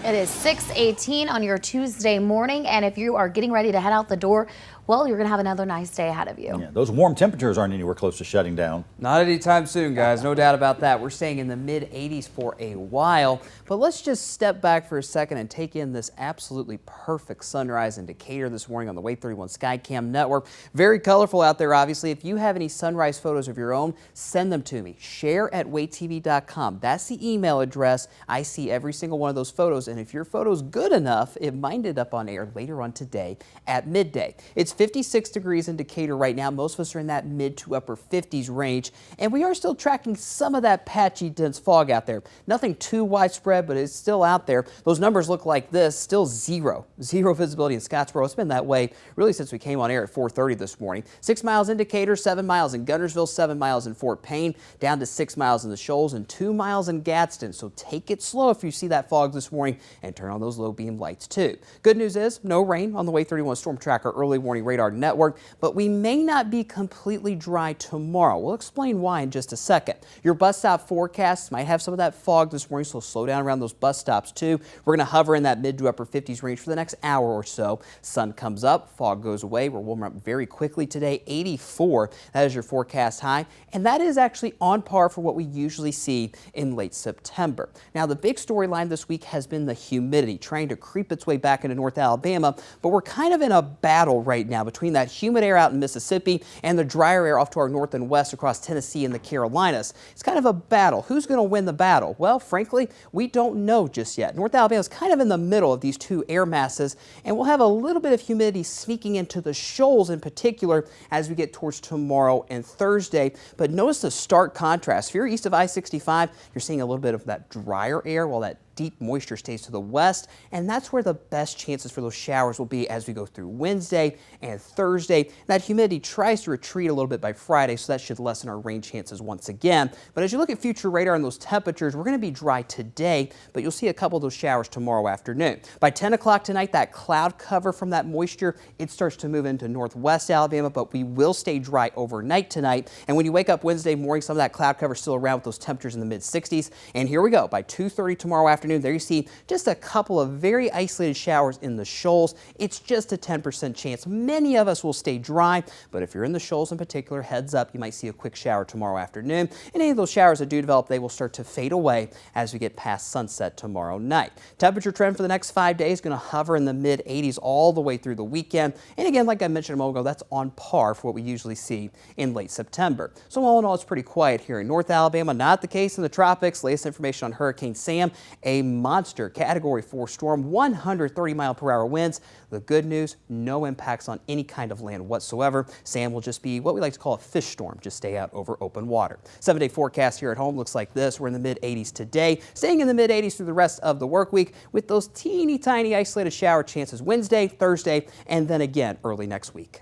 It is 6:18 on your Tuesday morning, and if you are getting ready to head out the door, well, you're going to have another nice day ahead of you. Yeah, those warm temperatures aren't anywhere close to shutting down. Not anytime soon, guys. No doubt about that. We're staying in the mid-80s for a while. But let's just step back for a second and take in this absolutely perfect sunrise in Decatur this morning on the Wave 31 Skycam network. Very colorful out there, obviously. If you have any sunrise photos of your own, send them to me. share@wavetv.com. That's the email address. I see every single one of those photos. And if your photo's good enough, it might end up on air later on today at midday. It's 56 degrees in Decatur right now. Most of us are in that mid to upper 50s range, and we are still tracking some of that patchy, dense fog out there. Nothing too widespread, but it's still out there. Those numbers look like this, still zero visibility in Scottsboro. It's been that way really since we came on air at 4:30 this morning. 6 miles in Decatur, 7 miles in Guntersville, 7 miles in Fort Payne, down to 6 miles in the Shoals, and 2 miles in Gadsden. So take it slow if you see that fog this morning, and turn on those low beam lights too. Good news is no rain on the Wave 31 Storm Tracker early warning radar network, but we may not be completely dry tomorrow. We'll explain why in just a second. Your bus stop forecasts might have some of that fog this morning, so slow down around those bus stops too. We're going to hover in that mid to upper 50s range for the next hour or so. Sun comes up, fog goes away. We're warming up very quickly today. 84, that is your forecast high, and that is actually on par for what we usually see in late September. Now, the big storyline this week has been the humidity trying to creep its way back into North Alabama, but we're kind of in a battle right now between that humid air out in Mississippi and the drier air off to our north and west across Tennessee and the Carolinas. It's kind of a battle. Who's going to win the battle? Well, frankly, we don't know just yet. North Alabama is kind of in the middle of these two air masses, and we'll have a little bit of humidity sneaking into the Shoals in particular as we get towards tomorrow and Thursday. But notice the stark contrast. If you're east of I-65, you're seeing a little bit of that drier air while that deep moisture stays to the west, and that's where the best chances for those showers will be as we go through Wednesday and Thursday. That humidity tries to retreat a little bit by Friday, so that should lessen our rain chances once again. But as you look at future radar and those temperatures, we're going to be dry today, but you'll see a couple of those showers tomorrow afternoon. By 10 o'clock tonight, that cloud cover from that moisture, it starts to move into northwest Alabama, but we will stay dry overnight tonight. And when you wake up Wednesday morning, some of that cloud cover is still around with those temperatures in the mid-60s. And here we go. By 2:30 tomorrow afternoon, there you see just a couple of very isolated showers in the Shoals. It's just a 10% chance. Many of us will stay dry, but if you're in the Shoals in particular, heads up, you might see a quick shower tomorrow afternoon. And any of those showers that do develop, they will start to fade away as we get past sunset tomorrow night. Temperature trend for the next 5 days going to hover in the mid-80s all the way through the weekend. And again, like I mentioned a moment ago, that's on par for what we usually see in late September. So all in all, it's pretty quiet here in North Alabama. Not the case in the tropics. Latest information on Hurricane Sam, a monster Category 4 storm, 130-mile-per-hour winds. The good news, no impacts on any kind of land whatsoever. Sam will just be what we like to call a fish storm. Just stay out over open water. 7-day forecast here at home looks like this. We're in the mid-80s today, staying in the mid-80s through the rest of the work week with those teeny tiny isolated shower chances Wednesday, Thursday, and then again early next week.